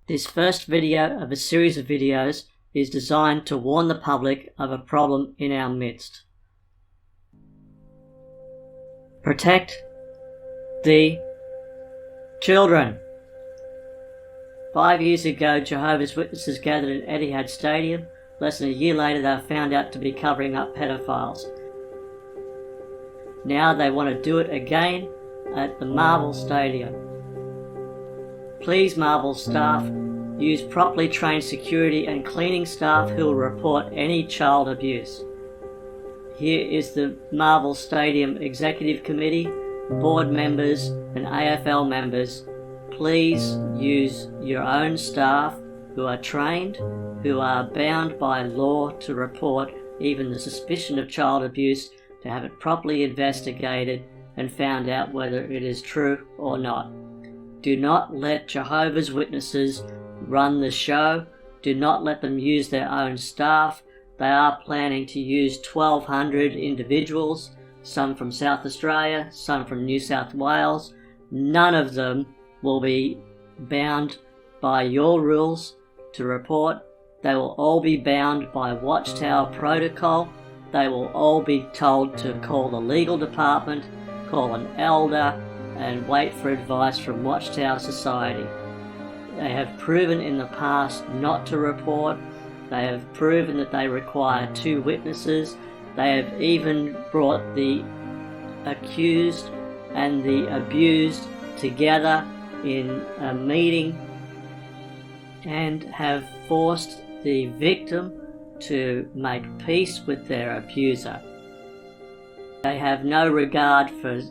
This first video of a series of videos is designed to warn the public of a problem in our midst. Protect the children. 5 years ago, Jehovah's Witnesses gathered in Etihad Stadium. Less than a year later, they were found out to be covering up pedophiles. Now they want to do it again at the Marvel Stadium. Please, Marvel staff, use properly trained security and cleaning staff who will report any child abuse. Here is the Marvel Stadium Executive Committee, board members and AFL members. Please use your own staff who are trained, who are bound by law to report even the suspicion of child abuse, to have it properly investigated and found out whether it is true or not. Do not let Jehovah's Witnesses run the show. Do not let them use their own staff. They are planning to use 1,200 individuals, some from South Australia, some from New South Wales. None of them will be bound by your rules to report. They will all be bound by Watchtower protocol. They will all be told to call the legal department, call an elder, and wait for advice from Watchtower Society. They have proven in the past not to report. They have proven that they require 2 witnesses. They have even brought the accused and the abused together in a meeting and have forced the victim to make peace with their abuser. They have no regard for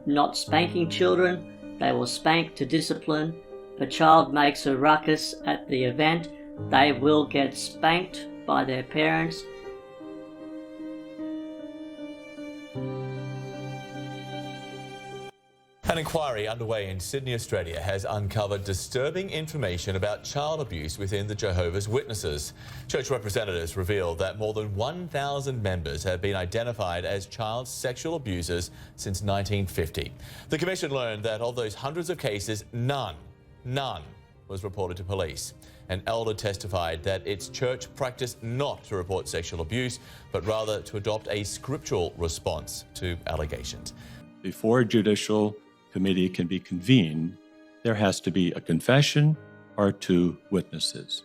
not spanking children. They will spank to discipline. If a child makes a ruckus at the event, they will get spanked by their parents. An inquiry underway in Sydney, Australia has uncovered disturbing information about child abuse within the Jehovah's Witnesses. Church representatives revealed that more than 1,000 members have been identified as child sexual abusers since 1950. The Commission learned that of those hundreds of cases, none was reported to police. An elder testified that its church practiced not to report sexual abuse, but rather to adopt a scriptural response to allegations. Before judicial committee can be convened, there has to be a confession or 2 witnesses.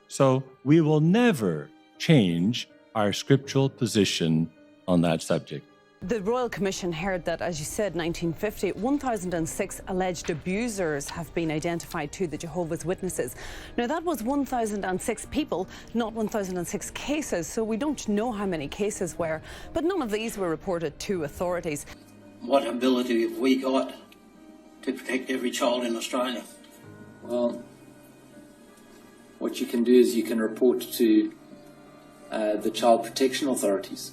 So we will never change our scriptural position on that subject. The Royal Commission heard that, as you said, 1950, 1,006 alleged abusers have been identified to the Jehovah's Witnesses. Now, that was 1,006 people, not 1,006 cases, so we don't know how many cases were, but none of these were reported to authorities. What ability have we got to protect every child in Australia? Well, what you can do is you can report to the child protection authorities.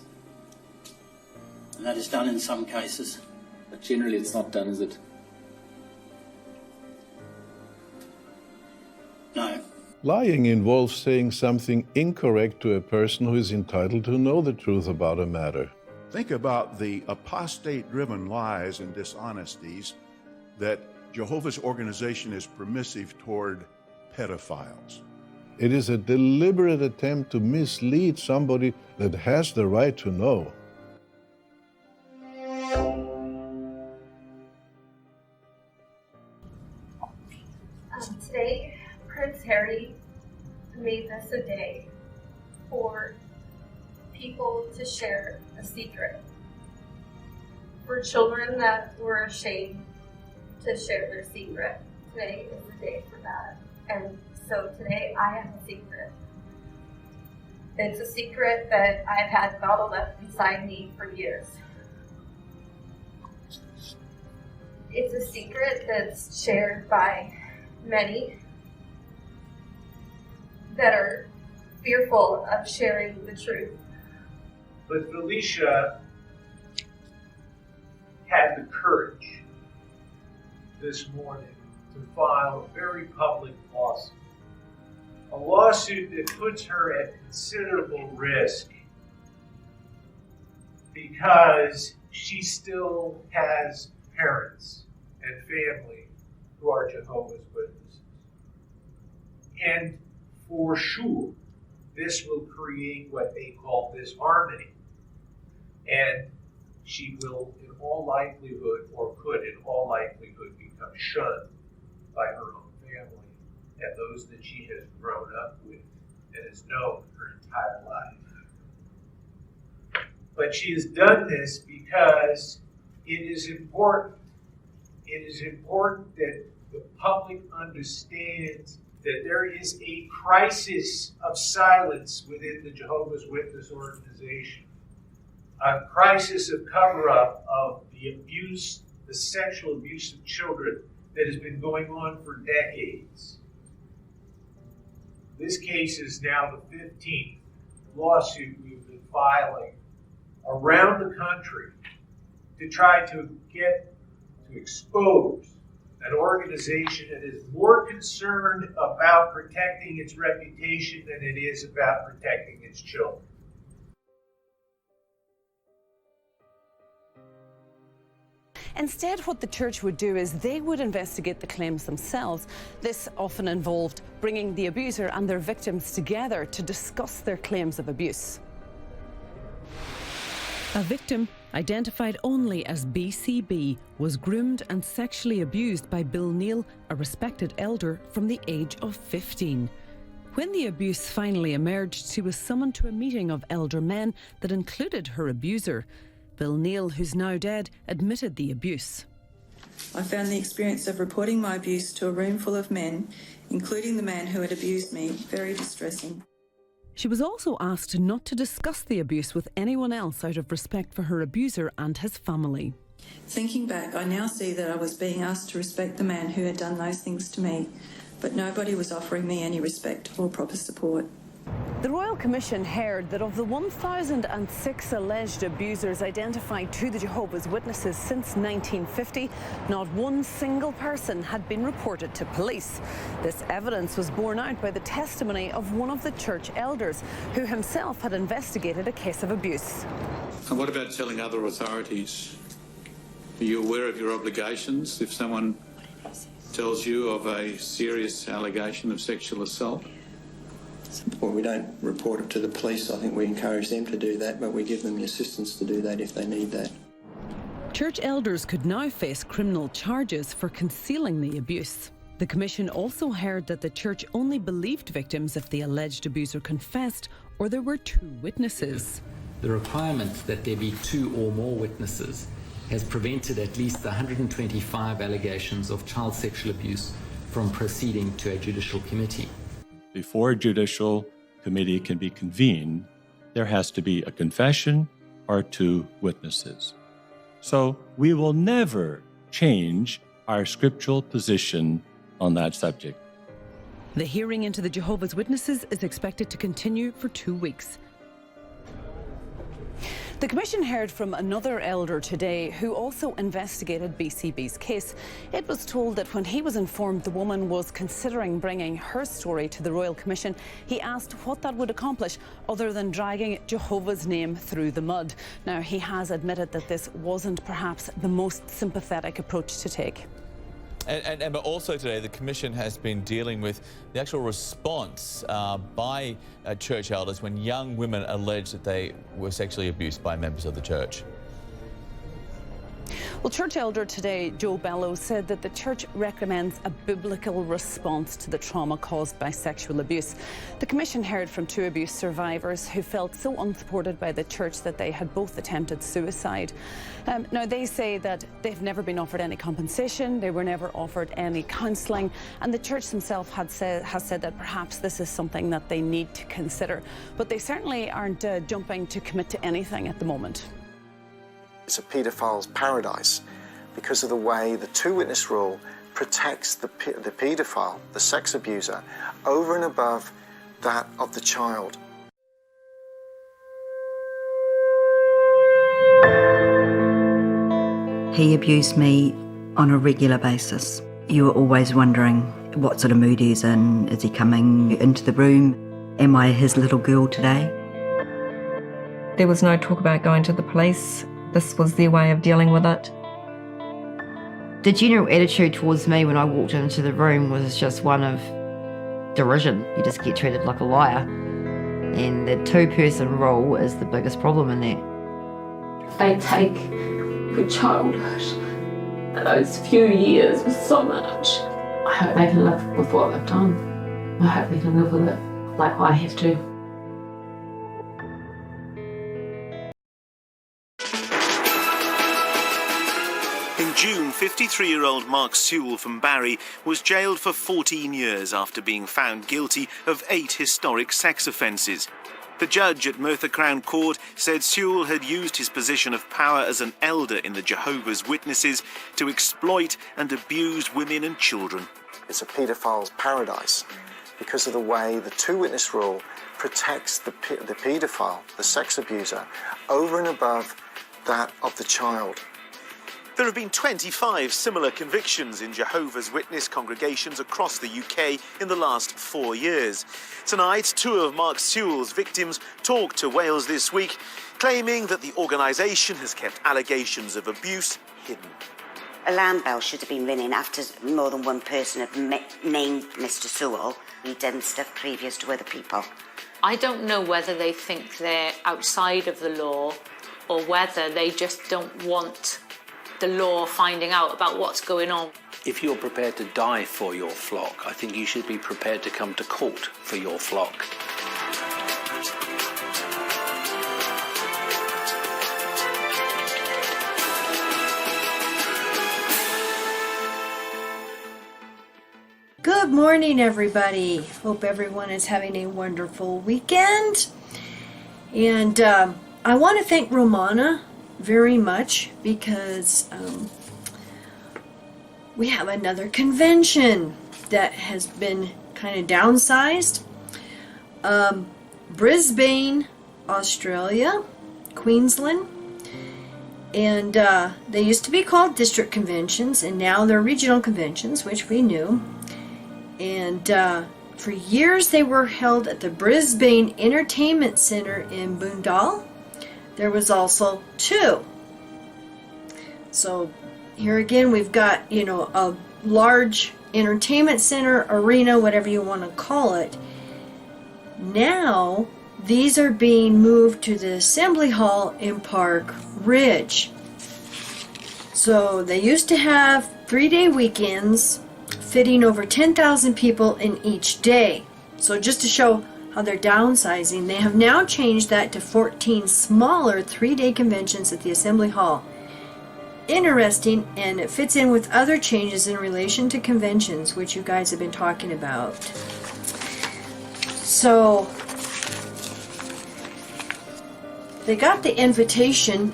And that is done in some cases. But generally it's not done, is it? No. Lying involves saying something incorrect to a person who is entitled to know the truth about a matter. Think about the apostate-driven lies and dishonesties that Jehovah's organization is permissive toward pedophiles. It is a deliberate attempt to mislead somebody that has the right to know. Today, Prince Harry made this a day for people to share a secret. For children that were ashamed to share their secret, today is the day for that. And so today I have a secret. It's a secret that I've had bottled up inside me for years. It's a secret that's shared by many that are fearful of sharing the truth. But Felicia had the courage this morning to file a very public lawsuit. A lawsuit that puts her at considerable risk because she still has parents and family who are Jehovah's Witnesses. And for sure, this will create what they call disharmony. And she will, in all likelihood, or could in all likelihood, become shunned by her own family and those that she has grown up with and has known her entire life. But she has done this because it is important. It is important that the public understands that there is a crisis of silence within the Jehovah's Witness organization, a crisis of cover-up of the abuse, the sexual abuse of children that has been going on for decades. This case is now the 15th lawsuit we've been filing around the country to try to expose an organization that is more concerned about protecting its reputation than it is about protecting its children. Instead, what the church would do is they would investigate the claims themselves. This often involved bringing the abuser and their victims together to discuss their claims of abuse. A victim, identified only as BCB, was groomed and sexually abused by Bill Neal, a respected elder, from the age of 15. When the abuse finally emerged, she was summoned to a meeting of elder men that included her abuser. Bill Neal, who's now dead, admitted the abuse. I found the experience of reporting my abuse to a room full of men, including the man who had abused me, very distressing. She was also asked not to discuss the abuse with anyone else out of respect for her abuser and his family. Thinking back, I now see that I was being asked to respect the man who had done those things to me, but nobody was offering me any respect or proper support. The Royal Commission heard that of the 1,006 alleged abusers identified to the Jehovah's Witnesses since 1950, not one single person had been reported to police. This evidence was borne out by the testimony of one of the church elders, who himself had investigated a case of abuse. And what about telling other authorities? Are you aware of your obligations if someone tells you of a serious allegation of sexual assault? Well, we don't report it to the police. I think we encourage them to do that, but we give them the assistance to do that if they need that. Church elders could now face criminal charges for concealing the abuse. The Commission also heard that the church only believed victims if the alleged abuser confessed or there were two witnesses. The requirement that there be two or more witnesses has prevented at least 125 allegations of child sexual abuse from proceeding to a judicial committee. Before a judicial committee can be convened, there has to be a confession or two witnesses. So we will never change our scriptural position on that subject. The hearing into the Jehovah's Witnesses is expected to continue for 2 weeks. The Commission heard from another elder today who also investigated BCB's case. It was told that when he was informed the woman was considering bringing her story to the Royal Commission, he asked what that would accomplish other than dragging Jehovah's name through the mud. Now, he has admitted that this wasn't perhaps the most sympathetic approach to take. And also today, the Commission has been dealing with the actual response by church elders when young women allege that they were sexually abused by members of the church. Well, church elder today, Joe Bellows, said that the church recommends a biblical response to the trauma caused by sexual abuse. The Commission heard from two abuse survivors who felt so unsupported by the church that they had both attempted suicide. Now, they say that they've never been offered any compensation, they were never offered any counselling, and the church themselves has said that perhaps this is something that they need to consider. But they certainly aren't jumping to commit to anything at the moment. It's a paedophile's paradise because of the way the two-witness rule protects the paedophile, the sex abuser, over and above that of the child. He abused me on a regular basis. You were always wondering what sort of mood he's in. Is he coming into the room? Am I his little girl today? There was no talk about going to the police. This was their way of dealing with it. The general attitude towards me when I walked into the room was just one of derision. You just get treated like a liar. And the two-person rule is the biggest problem in that. They take your childhood, those few years, with so much. I hope they can live with what they've done. I hope they can live with it like I have to. In June, 53-year-old Mark Sewell from Barry was jailed for 14 years after being found guilty of 8 historic sex offences. The judge at Merthyr Crown Court said Sewell had used his position of power as an elder in the Jehovah's Witnesses to exploit and abuse women and children. It's a paedophile's paradise because of the way the two-witness rule protects the paedophile, the sex abuser, over and above that of the child. There have been 25 similar convictions in Jehovah's Witness congregations across the UK in the last 4 years. Tonight, 2 of Mark Sewell's victims talked to Wales This Week, claiming that the organisation has kept allegations of abuse hidden. Alarm bell should have been ringing after more than one person had named Mr. Sewell. He'd done stuff previous to other people. I don't know whether they think they're outside of the law or whether they just don't want the law finding out about what's going on. If you're prepared to die for your flock, I think you should be prepared to come to court for your flock. Good morning, everybody. Hope everyone is having a wonderful weekend. And I want to thank Romana very much because we have another convention that has been kind of downsized. Brisbane, Australia, Queensland, and they used to be called district conventions, and now they're regional conventions, which we knew. And for years they were held at the Brisbane Entertainment Centre in Boondall. There was also 2. So here again we've got, a large entertainment center, arena, whatever you want to call it. Now these are being moved to the Assembly Hall in Park Ridge. So they used to have 3-day weekends fitting over 10,000 people in each day. So just to show how they're downsizing, they have now changed that to 14 smaller 3-day conventions at the Assembly Hall. Interesting, and it fits in with other changes in relation to conventions, which you guys have been talking about. So they got the invitation,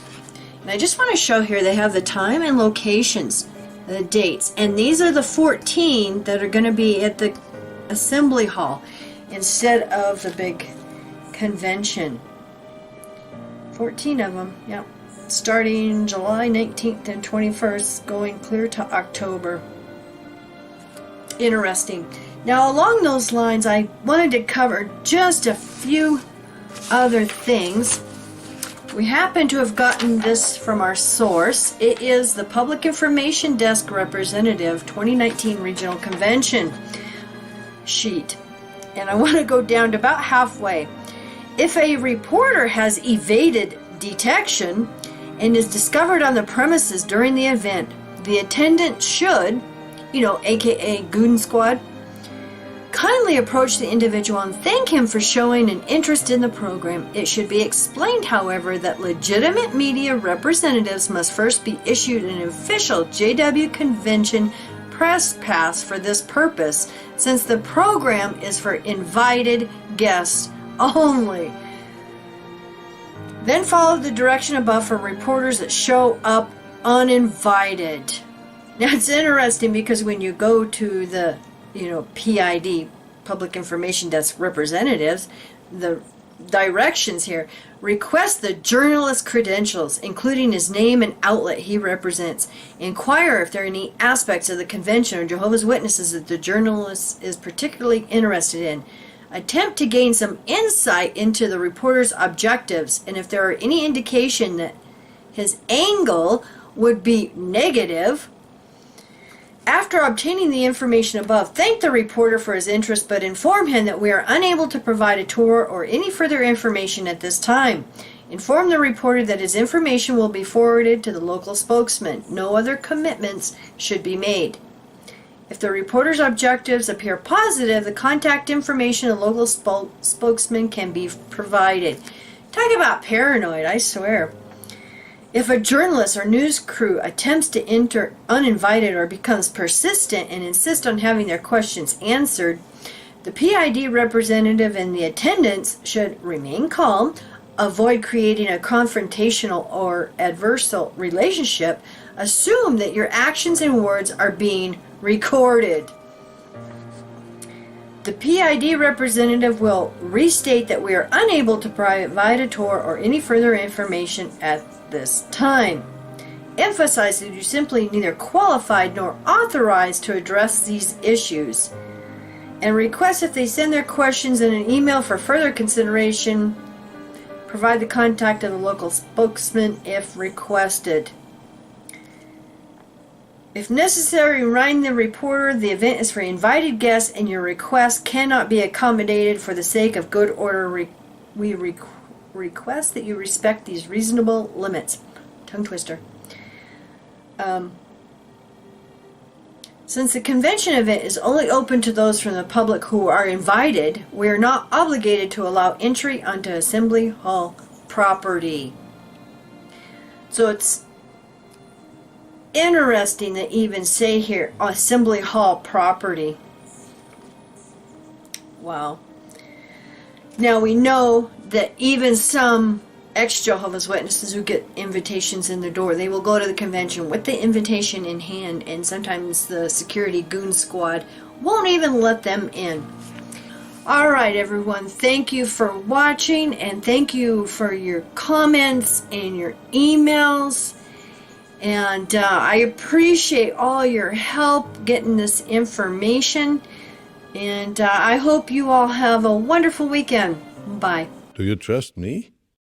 and I just want to show here they have the time and locations, the dates, and these are the 14 that are going to be at the Assembly Hall instead of the big convention. 14 of them, yep. Starting July 19th and 21st, going clear to October. Interesting. Now, along those lines, I wanted to cover just a few other things. We happen to have gotten this from our source. It is the Public Information Desk Representative 2019 Regional Convention sheet. And I want to go down to about halfway. If a reporter has evaded detection and is discovered on the premises during the event, the attendant should, aka Goon Squad, kindly approach the individual and thank him for showing an interest in the program. It should be explained, however, that legitimate media representatives must first be issued an official JW Convention press pass for this purpose, since the program is for invited guests only. Then follow the direction above for reporters that show up uninvited. Now it's interesting because when you go to the PID, Public Information Desk Representatives, the directions here, request the journalist credentials, including his name and outlet he represents. Inquire if there are any aspects of the convention or Jehovah's Witnesses that the journalist is particularly interested in. Attempt to gain some insight into the reporter's objectives, and if there are any indication that his angle would be negative, After obtaining the information above, thank the reporter for his interest, but inform him that we are unable to provide a tour or any further information at this time. Inform the reporter that his information will be forwarded to the local spokesman. No other commitments should be made. If the reporter's objectives appear positive, the contact information of the local spokesman can be provided. Talk about paranoid, I swear. If a journalist or news crew attempts to enter uninvited or becomes persistent and insists on having their questions answered, the PID representative and the attendants should remain calm, avoid creating a confrontational or adversarial relationship, assume that your actions and words are being recorded. The PID representative will restate that we are unable to provide a tour or any further information at this time. Emphasize that you're simply neither qualified nor authorized to address these issues. And request if they send their questions in an email for further consideration. Provide the contact of the local spokesman if requested. If necessary, remind the reporter the event is for invited guests and your request cannot be accommodated for the sake of good order. We request that you respect these reasonable limits. Tongue twister. Since the convention event is only open to those from the public who are invited, we are not obligated to allow entry onto Assembly Hall property. So it's interesting to even say here, Assembly Hall property. Wow. Now we know that even some ex-Jehovah's Witnesses who get invitations in the door, they will go to the convention with the invitation in hand, and sometimes the security goon squad won't even let them in. Alright everyone, thank you for watching, and thank you for your comments and your emails. And I appreciate all your help getting this information. And I hope you all have a wonderful weekend. Bye. Do you trust me?